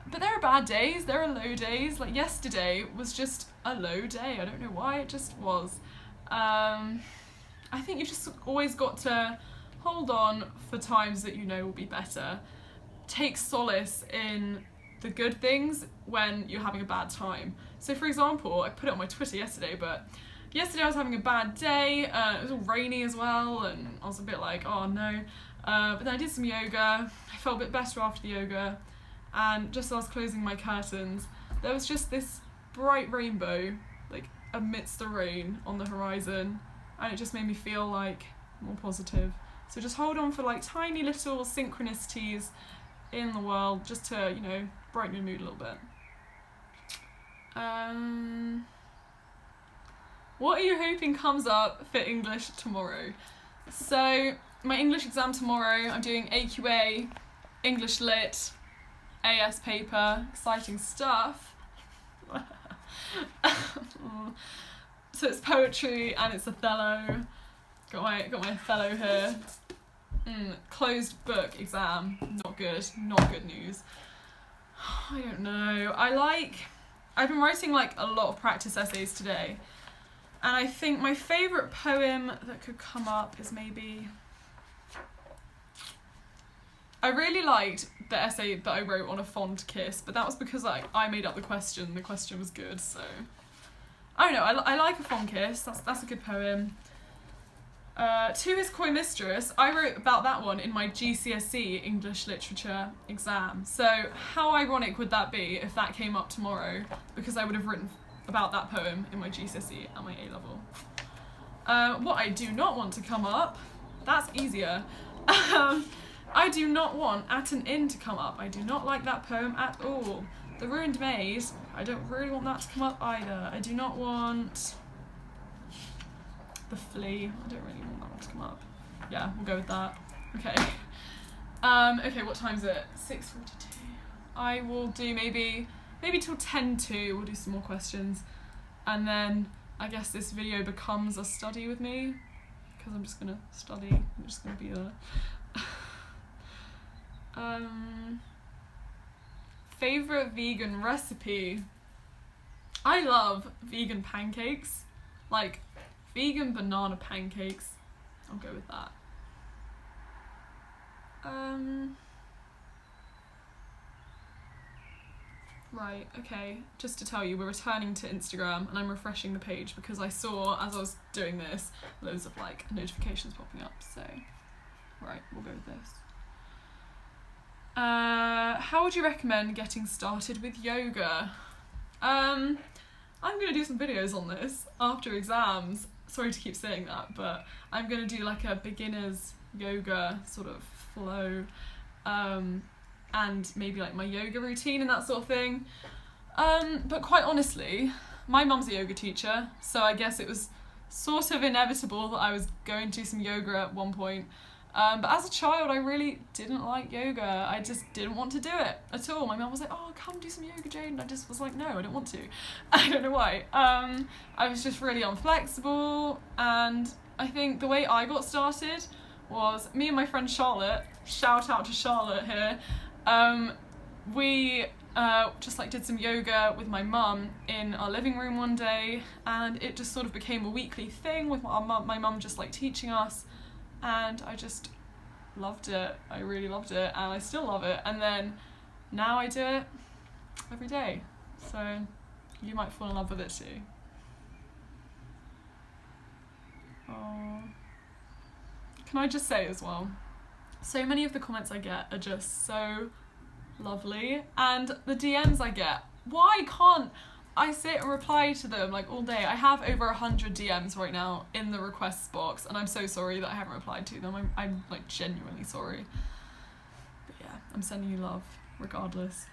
But there are bad days, there are low days. Like yesterday was just a low day. I don't know why, it just was. I think you've just always got to hold on for times that you know will be better. Take solace in the good things when you're having a bad time. So for example, I put it on my Twitter yesterday, but yesterday I was having a bad day, it was all rainy as well, and I was a bit like, oh no. But then I did some yoga, I felt a bit better after the yoga, and just as I was closing my curtains, there was just this bright rainbow, like amidst the rain on the horizon, and it just made me feel like more positive. So just hold on for like tiny little synchronicities in the world, just to, you know, brighten your mood a little bit. What are you hoping comes up for English tomorrow? So my English exam tomorrow, I'm doing AQA, English Lit, AS paper, exciting stuff. So it's poetry and it's Othello. Got my Othello here. Closed book exam, not good news. I don't know. I've been writing like a lot of practice essays today, and I think my favourite poem that could come up is maybe, I really liked the essay that I wrote on a fond kiss, but that was because I made up the question was good, so I don't know, I like a fond kiss, that's a good poem. To His Coy Mistress, I wrote about that one in my GCSE English Literature exam. So how ironic would that be if that came up tomorrow, because I would have written about that poem in my GCSE and my A-level. What I do not want to come up, that's easier. I do not want At an Inn to come up. I do not like that poem at all. The Ruined Maid, I don't really want that to come up either. I do not want The Flea, I don't really want that one to come up. Yeah, we'll go with that. Okay. Okay, what time is it? 6:42. I will do maybe till 10:02, we'll do some more questions. And then I guess this video becomes a study with me, because I'm just gonna study, I'm just gonna be there. Favourite vegan recipe? I love vegan pancakes, like vegan banana pancakes. I'll go with that. Right, okay, just to tell you, we're returning to Instagram and I'm refreshing the page because I saw, as I was doing this, loads of like notifications popping up, so right, we'll go with this. How would you recommend getting started with yoga? I'm gonna do some videos on this after exams, sorry to keep saying that, but I'm gonna do like a beginner's yoga sort of flow, and maybe like my yoga routine and that sort of thing. But quite honestly, my mum's a yoga teacher, so I guess it was sort of inevitable that I was going to do some yoga at one point. But as a child, I really didn't like yoga. I just didn't want to do it at all. My mum was like, oh, come do some yoga, Jade. And I just was like, no, I don't want to. I don't know why. I was just really unflexible. And I think the way I got started was me and my friend Charlotte, shout out to Charlotte here, we just like did some yoga with my mum in our living room one day, and it just sort of became a weekly thing with my mum just like teaching us, and I just loved it. I really loved it, and I still love it. And then now I do it every day, so you might fall in love with it too. Oh. Can I just say as well, so many of the comments I get are just so lovely, and the DMs I get, why can't I sit and reply to them like all day? I have over 100 DMs right now in the requests box, and I'm so sorry that I haven't replied to them. I'm like genuinely sorry, but yeah, I'm sending you love regardless.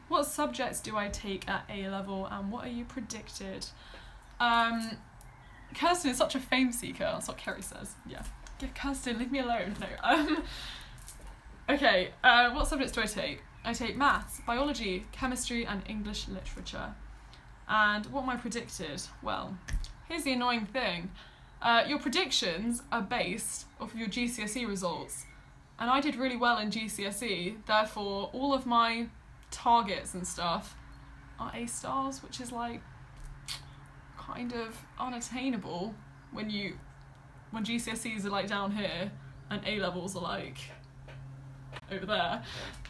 What subjects do I take at A level, and what are you predicted? Kirsten is such a fame seeker. That's what Kerry says. Yeah, Kirsten, leave me alone. No. Okay, what subjects do I take? I take maths, biology, chemistry, and English literature. And what am I predicted? Well, here's the annoying thing. Your predictions are based off of your GCSE results. And I did really well in GCSE, therefore all of my targets and stuff are A stars, which is like kind of unattainable when GCSEs are like down here and A levels are like over there.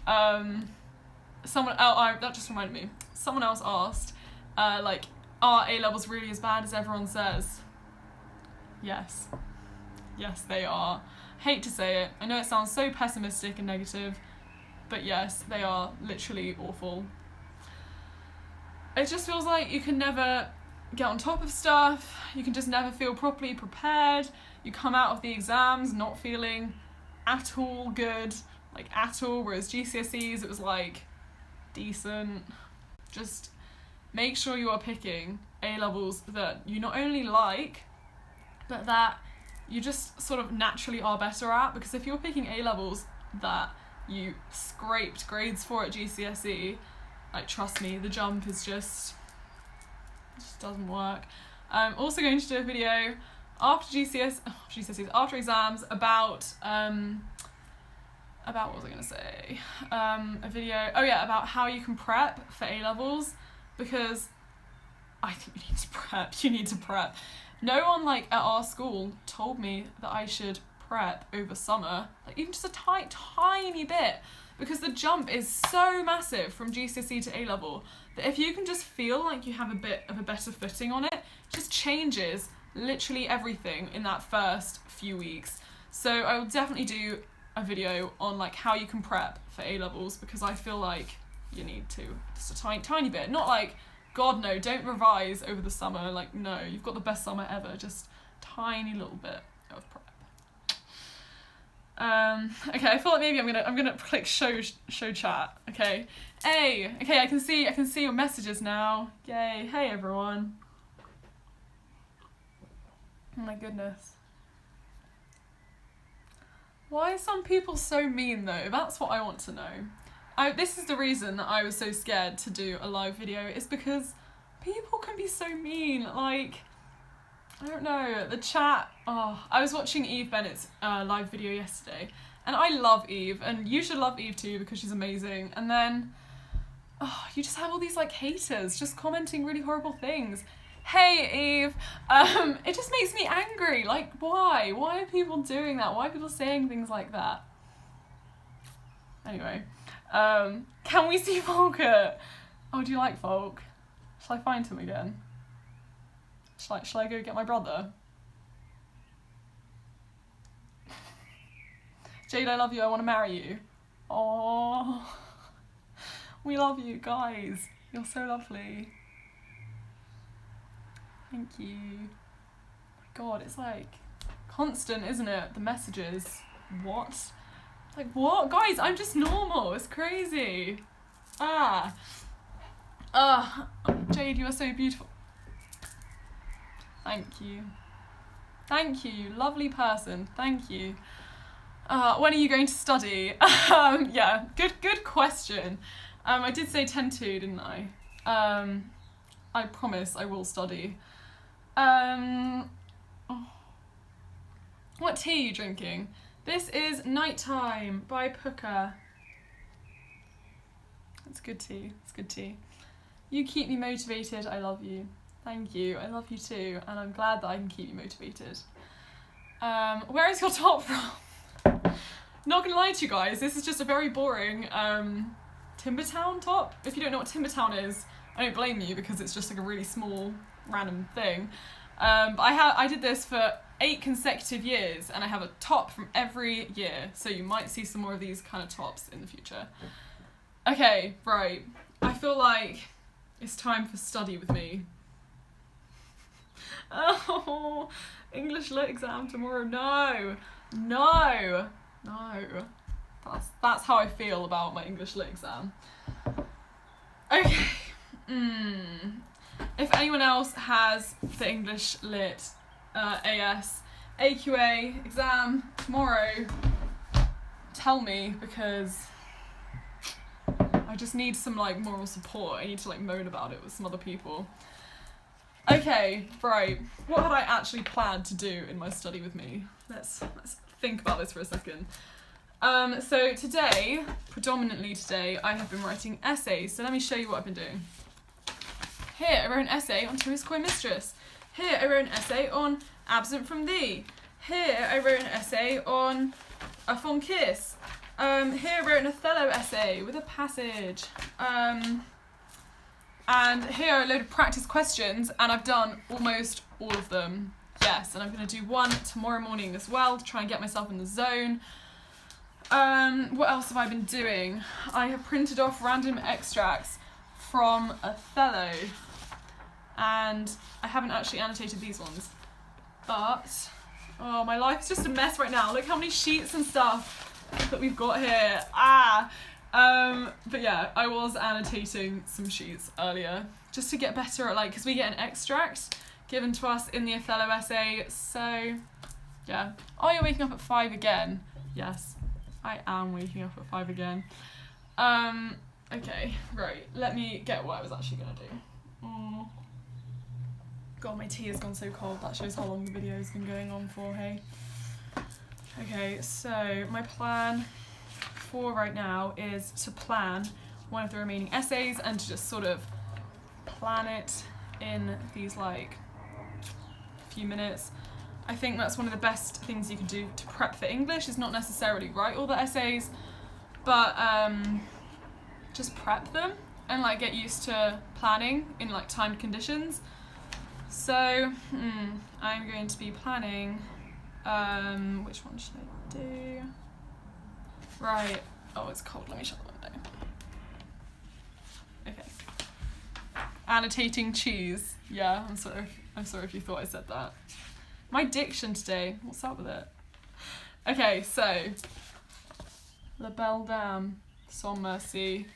That just reminded me. Someone else asked, like, are A levels really as bad as everyone says? Yes. Yes, they are. Hate to say it. I know it sounds so pessimistic and negative, but yes, they are literally awful. It just feels like you can never get on top of stuff. You can just never feel properly prepared. You come out of the exams not feeling at all good. Like at all, whereas GCSEs it was like decent. Just make sure you are picking A levels that you not only like, but that you just sort of naturally are better at, because if you're picking A levels that you scraped grades for at GCSE, like trust me, the jump is just doesn't work. I'm also going to do a video after GCSEs, after exams about what was I going to say? A video, about how you can prep for A-levels, because I think you need to prep. No one like at our school told me that I should prep over summer, like even just a tiny bit, because the jump is so massive from GCSE to A-level that if you can just feel like you have a bit of a better footing on it, it just changes literally everything in that first few weeks. So I will definitely do a video on like how you can prep for A-levels, because I feel like you need to, just a tiny bit, not like God no, don't revise over the summer, like no, you've got the best summer ever, just tiny little bit of prep. Okay, I feel like maybe I'm gonna click show chat. Okay, hey, okay, I can see your messages now. Yay! Hey everyone. Oh my goodness. Why are some people so mean though? That's what I want to know. This is the reason that I was so scared to do a live video, is because people can be so mean. Like, I don't know, the chat, I was watching Eve Bennett's live video yesterday, and I love Eve, and you should love Eve too because she's amazing, and then, you just have all these like haters just commenting really horrible things. Hey Eve, it just makes me angry, like why? Why are people doing that? Why are people saying things like that? Anyway, can we see Volker? Oh, do you like Volk? Shall I find him again? Shall I go get my brother? Jade, I love you, I want to marry you. Oh, we love you, guys. You're so lovely. Thank you. God, it's like constant, isn't it? The messages. What? Like what? Guys, I'm just normal. It's crazy. Jade, you are so beautiful. Thank you. Thank you, lovely person. Thank you. When are you going to study? Yeah, good question. I did say 10 to, didn't I? I promise I will study. What tea are you drinking? This is Nighttime by Puka. It's good tea. It's good tea. You keep me motivated. I love you. Thank you. I love you too, and I'm glad that I can keep you motivated. Where is your top from? Not gonna lie to you guys, this is just a very boring Timbertown top. If you don't know what Timbertown is, I don't blame you because it's just like a really small random thing. But I did this for 8 consecutive years and I have a top from every year, so you might see some more of these kind of tops in the future. Okay, right. I feel like it's time for study with me. Oh, English lit exam tomorrow. No. That's how I feel about my English lit exam. Okay. If anyone else has the English lit AS AQA exam tomorrow, tell me, because I just need some like moral support. I need to like moan about it with some other people. Okay, right. What had I actually planned to do in my study with me? Let's think about this for a second. So today, predominantly today, I have been writing essays. So let me show you what I've been doing. Here, I wrote an essay on Tourist Coy Mistress. Here, I wrote an essay on Absent from Thee. Here, I wrote an essay on A Fond Kiss. Here, I wrote an Othello essay with a passage. And here are a load of practice questions, and I've done almost all of them. Yes, and I'm going to do one tomorrow morning as well to try and get myself in the zone. What else have I been doing? I have printed off random extracts from Othello, and I haven't actually annotated these ones. But, oh, my life is just a mess right now. Look how many sheets and stuff that we've got here. But yeah, I was annotating some sheets earlier just to get better at, like, because we get an extract given to us in the Othello essay, so yeah. Oh, you're waking up at 5 again. Yes, I am waking up at 5 again. Okay, right, let me get what I was actually gonna do. God, my tea has gone so cold. That shows how long the video's been going on for, hey? Okay, so my plan for right now is to plan one of the remaining essays and to just sort of plan it in these like few minutes. I think that's one of the best things you can do to prep for English, is not necessarily write all the essays, but just prep them and like get used to planning in like timed conditions. So I'm going to be planning, which one should I do? Right, oh, it's cold, let me shut the window. Okay. Annotating cheese. Yeah, I'm sorry if you thought I said that. My diction today, what's up with it? Okay, so, La Belle Dame, Sans Merci.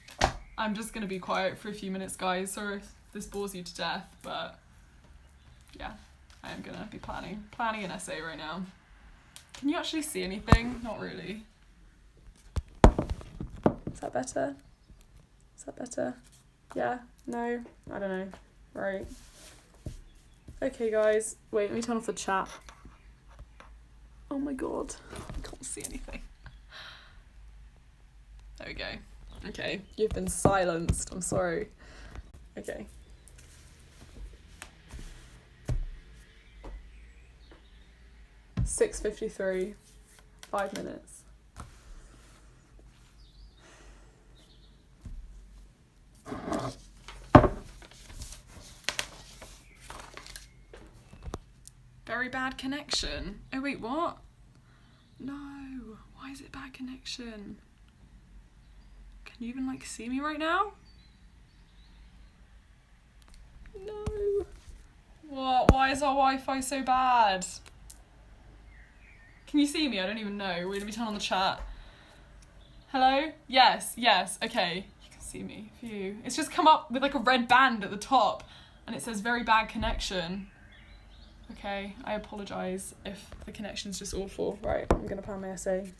I'm just gonna be quiet for a few minutes, guys. Sorry if this bores you to death, but yeah, I am gonna be planning an essay right now. Can you actually see anything? Not really. Is that better? Is that better? Yeah? No? I don't know. Right. Okay, guys. Wait, let me turn off the chat. Oh my god. I can't see anything. There we go. Okay, you've been silenced. I'm sorry. Okay. $6:53. 5 minutes. Very bad connection. Oh wait, what? No, why is it bad connection? Can you even like see me right now? No. What? Why is our Wi-Fi so bad? Can you see me? I don't even know. Wait, let me turn on the chat. Hello? Yes, okay. You can see me. Phew. It's just come up with like a red band at the top and it says very bad connection. Okay, I apologise if the connection's just awful. Right, I'm gonna plan my essay.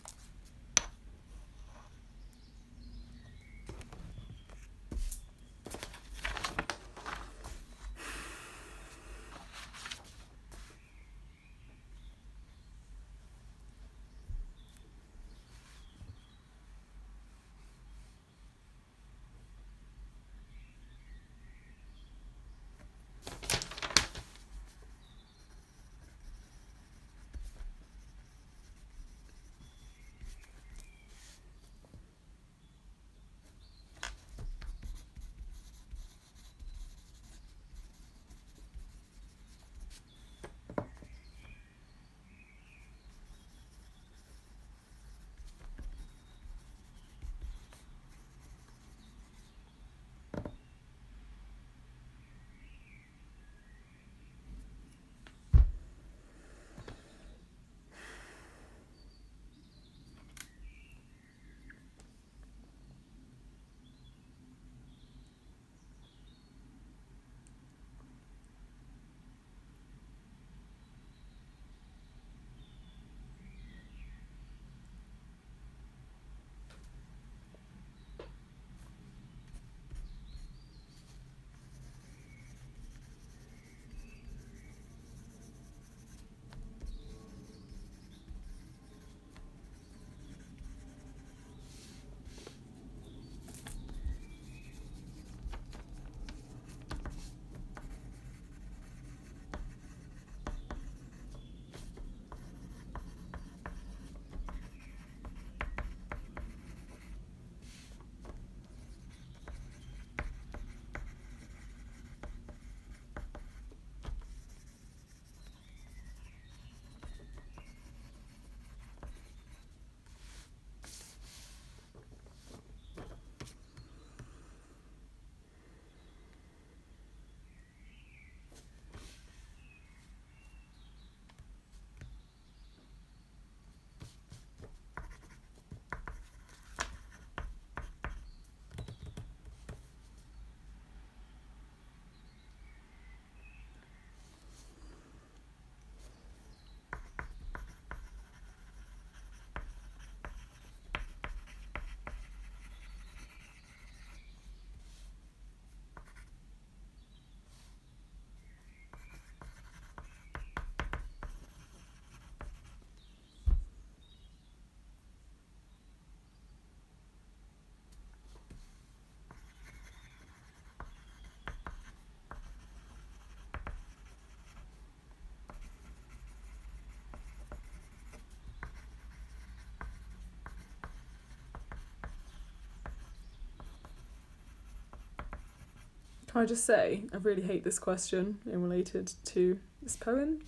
Can I just say, I really hate this question in related to this poem.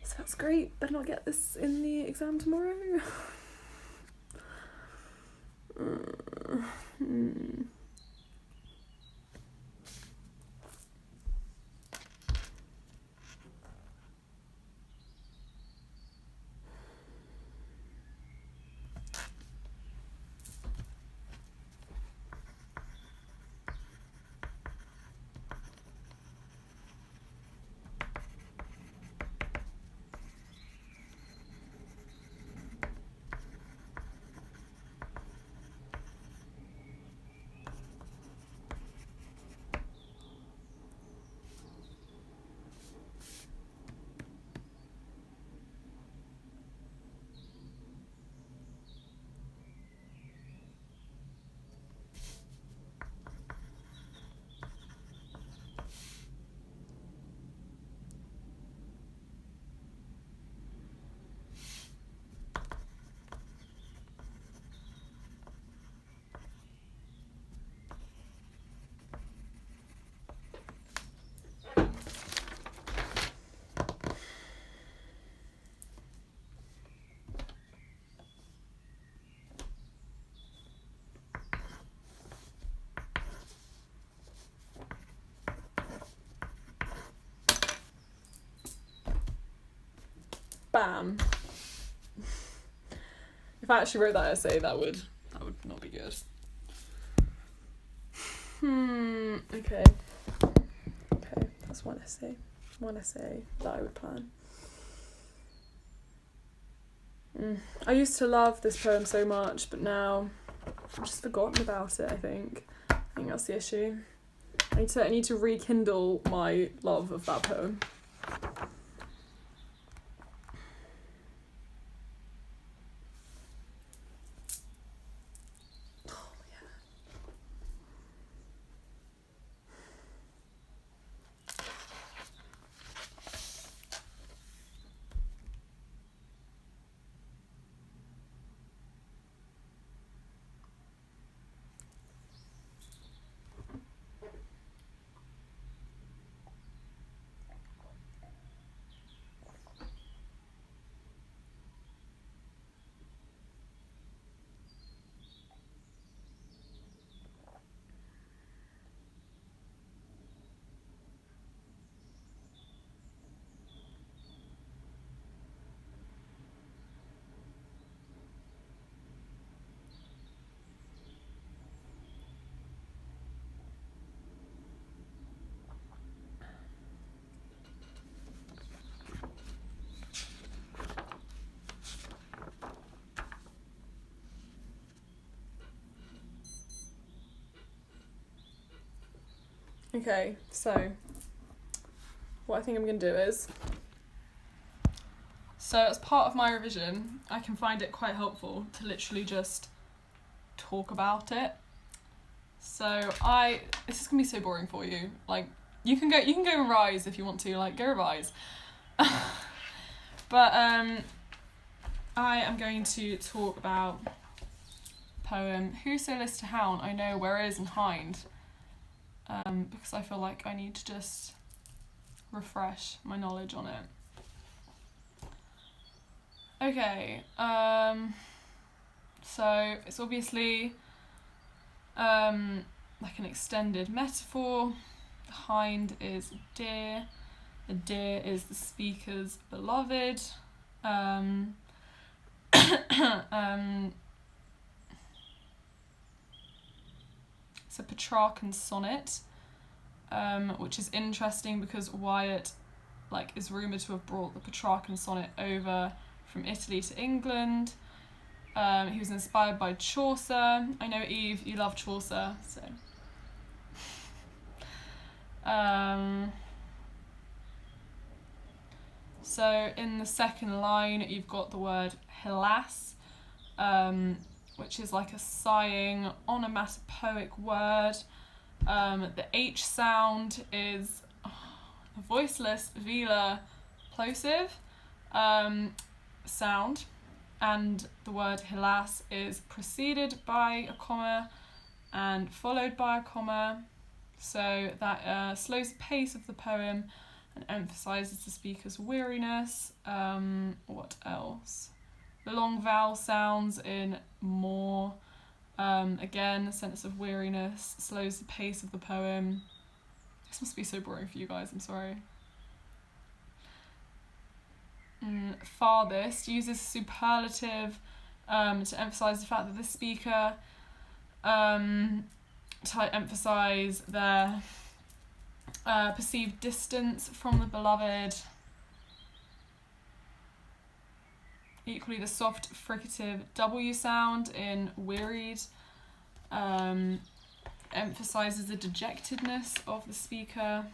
So that's great. Better not get this in the exam tomorrow. Bam. If I actually wrote that essay, that would not be good. Okay. Okay, that's one essay. One essay that I would plan. I used to love this poem so much, but now I've just forgotten about it, I think. I think that's the issue. I need to rekindle my love of that poem. Okay, so what I think I'm going to do is, so as part of my revision, I can find it quite helpful to literally just talk about it. So this is going to be so boring for you. Like, you can go and revise if you want to, like, go revise. But I am going to talk about poem Who So List to Hound I Know Where Is and Hind. Because I feel like I need to just refresh my knowledge on it. Okay, so it's obviously like an extended metaphor. The hind is a deer. The deer is the speaker's beloved. It's a Petrarchan sonnet, which is interesting because Wyatt is rumoured to have brought the Petrarchan sonnet over from Italy to England. He was inspired by Chaucer. I know, Eve, you love Chaucer, so... So in the second line, you've got the word "helas," which is like a sighing, onomatopoeic word. The H sound is a voiceless velar plosive sound, and the word "helas" is preceded by a comma and followed by a comma, so that slows the pace of the poem and emphasises the speaker's weariness. What else? The long vowel sounds in more, again, a sense of weariness, slows the pace of the poem. This must be so boring for you guys, I'm sorry. Farthest uses superlative to emphasise the fact that the speaker, to emphasise their perceived distance from the beloved. Equally, the soft fricative W sound in wearied emphasises the dejectedness of the speaker.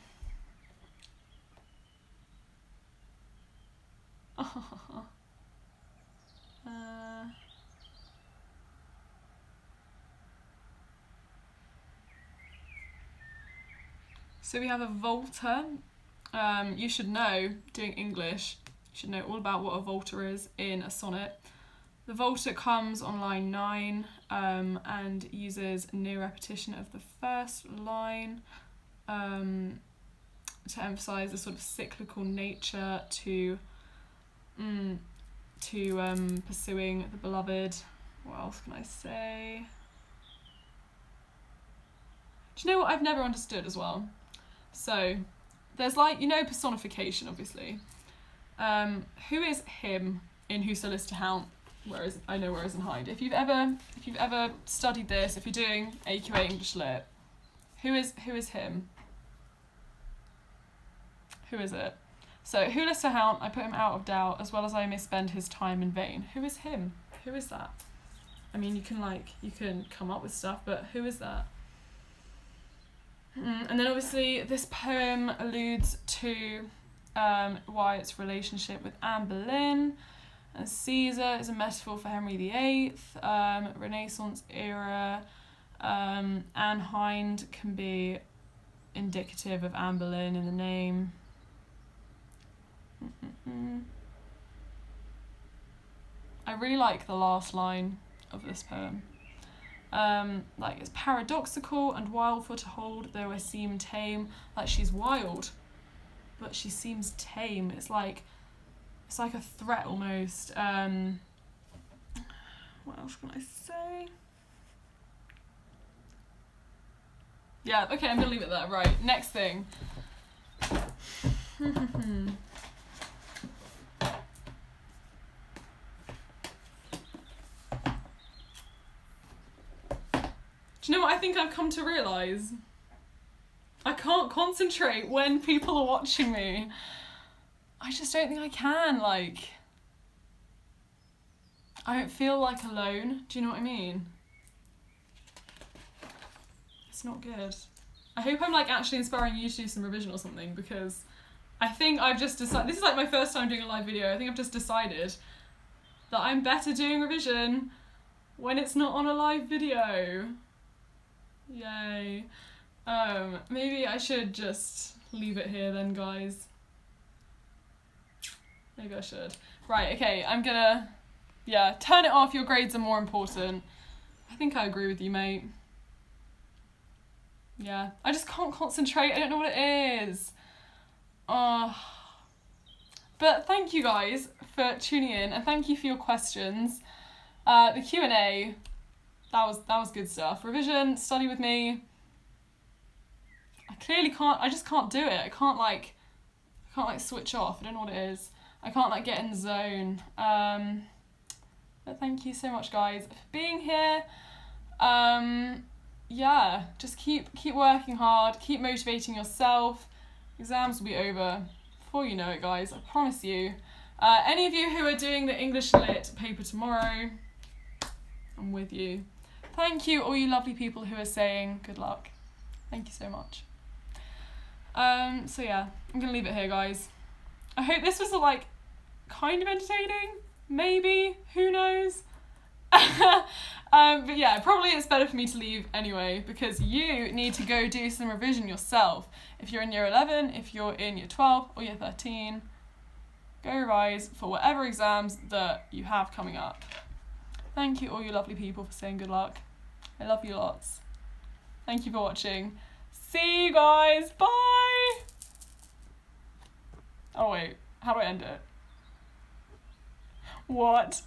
So we have a volta. You should know, doing English, you should know all about what a volta is in a sonnet. The volta comes on line 9 and uses near repetition of the first line to emphasise the sort of cyclical nature to pursuing the beloved. What else can I say? Do you know what I've never understood as well? So there's personification, obviously. Who is him in Who Still Is to Count? Whereas I know where is and hide. If you've ever studied this, if you're doing AQA English Lit, who is him? Who is it? So who lists to count? I put him out of doubt, as well as I may spend his time in vain. Who is him? Who is that? I mean, you can come up with stuff, but who is that? And then obviously this poem alludes to Wyatt's relationship with Anne Boleyn. And Caesar is a metaphor for Henry VIII, Renaissance era. Anne Hind can be indicative of Anne Boleyn in the name. I really like the last line of this poem. Like, it's paradoxical and wild for to hold, though I seem tame. Like, she's wild, but she seems tame. It's like a threat almost. What else can I say? Yeah, okay, I'm gonna leave it there. Right, next thing. Do you know what I think I've come to realise? I can't concentrate when people are watching me. I just don't think I can, like... I don't feel like alone, do you know what I mean? It's not good. I hope I'm like actually inspiring you to do some revision or something, because I think I've just decided, this is like my first time doing a live video, I think I've just decided that I'm better doing revision when it's not on a live video. Yay. Maybe I should just leave it here then, guys. Maybe I should. Right, okay, I'm gonna, yeah, turn it off, your grades are more important. I think I agree with you, mate. Yeah, I just can't concentrate, I don't know what it is. But thank you guys for tuning in, and thank you for your questions. The Q&A, that was good stuff. Revision, study with me. I clearly can't, I just can't do it. I can't like switch off, I don't know what it is. I can't like get in the zone. But thank you so much, guys, for being here. Yeah, just keep working hard, keep motivating yourself. Exams will be over before you know it, guys, I promise you. Any of you who are doing the English Lit paper tomorrow, I'm with you. Thank you, all you lovely people who are saying good luck. Thank you so much. So yeah, I'm gonna leave it here, guys. I hope this was like kind of entertaining, maybe, who knows? But yeah, probably it's better for me to leave anyway, because you need to go do some revision yourself. If you're in year 11, if you're in year 12 or year 13, go revise for whatever exams that you have coming up. Thank you, all you lovely people, for saying good luck. I love you lots. Thank you for watching. See you guys, bye! Oh wait, how do I end it? What?